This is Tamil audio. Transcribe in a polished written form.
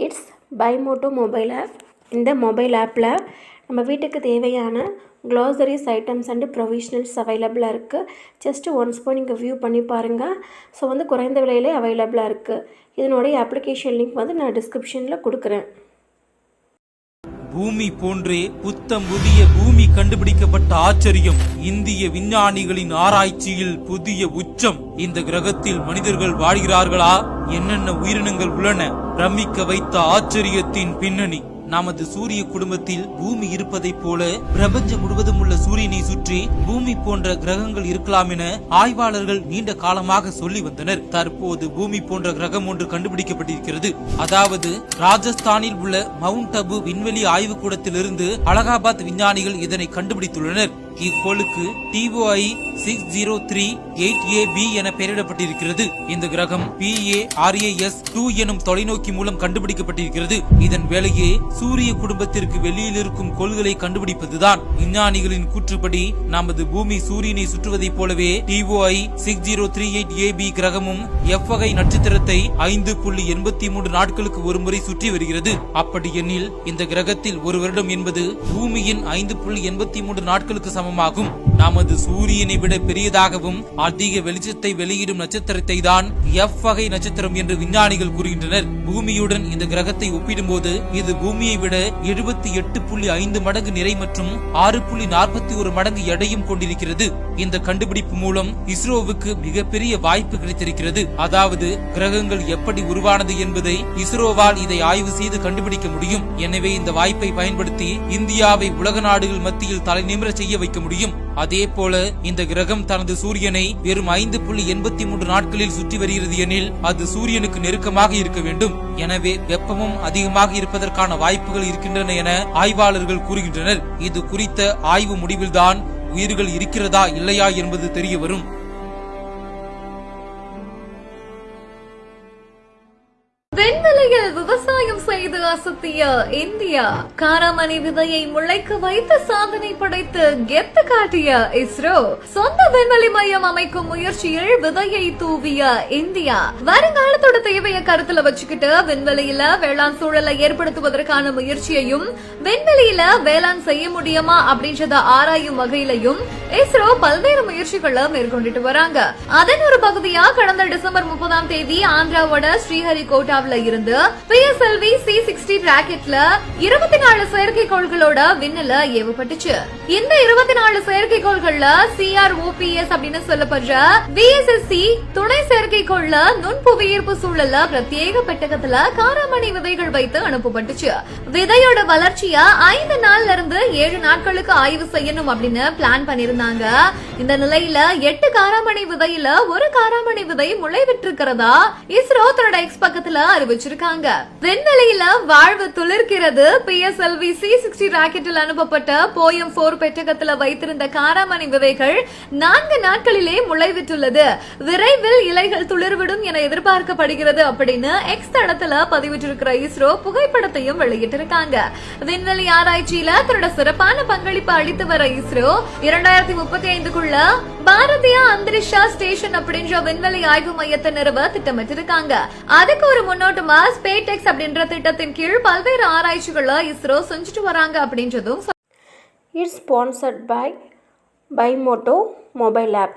இட்ஸ் பைமோட்டோ மொபைல் ஆப். இந்த மொபைல் ஆப்பில் நம்ம வீட்டுக்கு தேவையான க்ளாசரிஸ் ஐட்டம்ஸ் அண்டு ப்ரொவிஷனல்ஸ் அவைலபிளாக இருக்குது. ஜஸ்ட்டு ஒன்ஸ் போய் நீங்கள் வியூ பண்ணி பாருங்கள். ஸோ குறைந்த விலையிலே அவைலபிளாக இருக்குது. இதனுடைய அப்ளிகேஷன் லிங்க் நான் டிஸ்கிரிப்ஷனில் கொடுக்குறேன். பூமி போன்றே புத்தம் புதிய பூமி கண்டுபிடிக்கப்பட்ட ஆச்சரியம். இந்திய விஞ்ஞானிகளின் ஆராய்ச்சியில் புதிய உச்சம். இந்த கிரகத்தில் மனிதர்கள் வாழ்கிறார்களா? என்னென்ன உயிரினங்கள் உள்ளன? பிரமிக்க வைத்த ஆச்சரியத்தின் பின்னணி. நமது சூரிய குடும்பத்தில் பூமி இருப்பதை போல பிரபஞ்சம் முழுவதும் உள்ள சூரியனை சுற்றி பூமி போன்ற கிரகங்கள் இருக்கலாம் என ஆய்வாளர்கள் நீண்ட காலமாக சொல்லி வந்தனர். தற்போது பூமி போன்ற கிரகம் ஒன்று கண்டுபிடிக்கப்பட்டிருக்கிறது. அதாவது ராஜஸ்தானில் உள்ள மவுண்ட் அபு விண்வெளி ஆய்வுக்கூடத்திலிருந்து அலகாபாத் விஞ்ஞானிகள் இதனை கண்டுபிடித்துள்ளனர். இக்கோளுக்கு TOI 6038AB என பெயரிடப்பட்டிருக்கிறது. இந்த கிரகம் PARAS 2 எனும் தொலைநோக்கி மூலம் கண்டுபிடிக்கப்பட்டிருக்கிறது. இதன் வேலையே சூரிய குடும்பத்திற்கு வெளியில் இருக்கும் கோள்களை கண்டுபிடிப்பதுதான். விஞ்ஞானிகளின் கூற்றுப்படி நமது பூமி சூரியனை சுற்றுவதைப் போலவே TOI 6038AB கிரகமும் F வகை நட்சத்திரத்தை 5.83 நாட்களுக்கு ஒருமுறை சுற்றி வருகிறது. அப்படி எனில் இந்த கிரகத்தில் ஒரு வருடம் என்பது பூமியின் 5.83 நாட்களுக்கு சமமாகும். நமது சூரியனை விட பெரியதாகவும் அதிக வெளிச்சத்தை வெளியிடும் நட்சத்திரத்தை தான் F வகை நட்சத்திரம் என்று விஞ்ஞானிகள் கூறுகின்றனர். பூமியுடன் இந்த கிரகத்தை ஒப்பிடும்போது இது பூமியை விட 78.5 மடங்கு நிறை மற்றும் 6.41 மடங்கு எடையும் கொண்டிருக்கிறது. இந்த கண்டுபிடிப்பு மூலம் இஸ்ரோவுக்கு மிகப்பெரிய வாய்ப்பு கிடைத்திருக்கிறது. அதாவது கிரகங்கள் எப்படி உருவானது என்பதை இஸ்ரோவால் இதை ஆய்வு செய்து கண்டுபிடிக்க முடியும். எனவே இந்த வாய்ப்பை பயன்படுத்தி இந்தியாவை உலக நாடுகள் மத்தியில் தலைநிமிர செய்ய வைக்க முடியும். அதே போல இந்த கிரகம் தனது சூரியனை வெறும் 5.83 நாட்களில் சுற்றி வருகிறது எனில் அது சூரியனுக்கு நெருக்கமாக இருக்க வேண்டும். எனவே வெப்பமும் அதிகமாக இருப்பதற்கான வாய்ப்புகள் இருக்கின்றன என ஆய்வாளர்கள் கூறுகின்றனர். இது குறித்த ஆய்வு முடிவில்தான் உயிர்கள் இருக்கிறதா இல்லையா என்பது தெரிய வரும். விண்வெளியில் விவசாயம் செய்து அசத்திய இந்தியா, காராமணி விதையை முளைக்க வைத்து சாதனை படைத்து கெத்து காட்டிய இஸ்ரோ, சொந்த விண்வெளி மையம் அமைக்கும் முயற்சியில் விதையை தூவிய இந்தியா, வருங்காலத்தோட தேவையை கருத்துல வச்சுக்கிட்டு விண்வெளியில வேளாண் சூழலை ஏற்படுத்துவதற்கான முயற்சியையும் விண்வெளியில வேளாண் செய்ய முடியுமா அப்படின்றத ஆராயும் வகையிலையும் இஸ்ரோ பல்வேறு முயற்சிகளை மேற்கொண்டுட்டு வராங்க. அதன் ஒரு பகுதியா கடந்த டிசம்பர் 30ஆம் தேதி ஆந்திராவோட ஸ்ரீஹரிகோட்டாவில் இருந்து PSLV C-60 ராக்கெட்ல 24 செயற்கைக்கோள்களோட விண்ணில ஏவப்பட்டுச்சு. இந்த 24 செயற்கைக்கோள்கள்ல CROPS அப்படின்னு சொல்லப்படுற VSSC துணை செயற்கைக்கோள்ல நுண்புவியீர்ப்பு சூழல்ல பிரத்யேக பெட்டகத்துல காராமணி விதைகள் வைத்து அனுப்பப்பட்டுச்சு. விதையோட வளர்ச்சிய 5 நாள்ல இருந்து 7 நாட்களுக்கு ஆய்வு செய்யணும் அப்படின்னு பிளான் பண்ணிருந்தாங்க. இந்த நிலையில 8 காராமணி விதையில ஒரு காராமணி விதை முளைவிட்டிருக்கிறதா இஸ்ரோ தன்னோட எக்ஸ் பக்கத்துல அறிவிச்சிருக்காங்க. விண்வெளியில வாழ்வு துளிர்க்கிறது. PSLV C-60 ராக்கெட்டில் அனுப்பப்பட்ட போயம் 4 பெட்டகத்துல வைத்திருந்த காராமணி விதைகள் 4 நாட்களிலே முளைவிட்டுள்ளது. விரைவில் இலைகள் துளிர்விடும் என எதிர்பார்க்கப்படுகிறது அப்படின்னு எக்ஸ் தளத்துல பதிவிட்டிருக்கிற இஸ்ரோ புகைப்படத்தையும் வெளியிட்டிருக்காங்க. விண்வெளி ஆராய்ச்சியில தன்னோட சிறப்பான பங்களிப்பு அளித்து வர இஸ்ரோ 2035க்குள்ள பாரதிய அந்தரிக்ஷா ஸ்டேஷன் அப்படின்ற விண்வெளி ஆய்வு மையத்தை நிறுவ திட்டமிட்டிருக்காங்க. அதுக்கு ஒரு முன்னோட்டமா ஸ்பேடெக்ஸ் அப்படின்ற திட்டத்தின் கீழ் பல்வேறு ஆராய்ச்சிகளை இஸ்ரோ செஞ்சுட்டு வராங்க அப்படின்றதும். இட்ஸ் ஸ்பான்சர்ட் பை பைமோட்டோ மொபைல் ஆப்.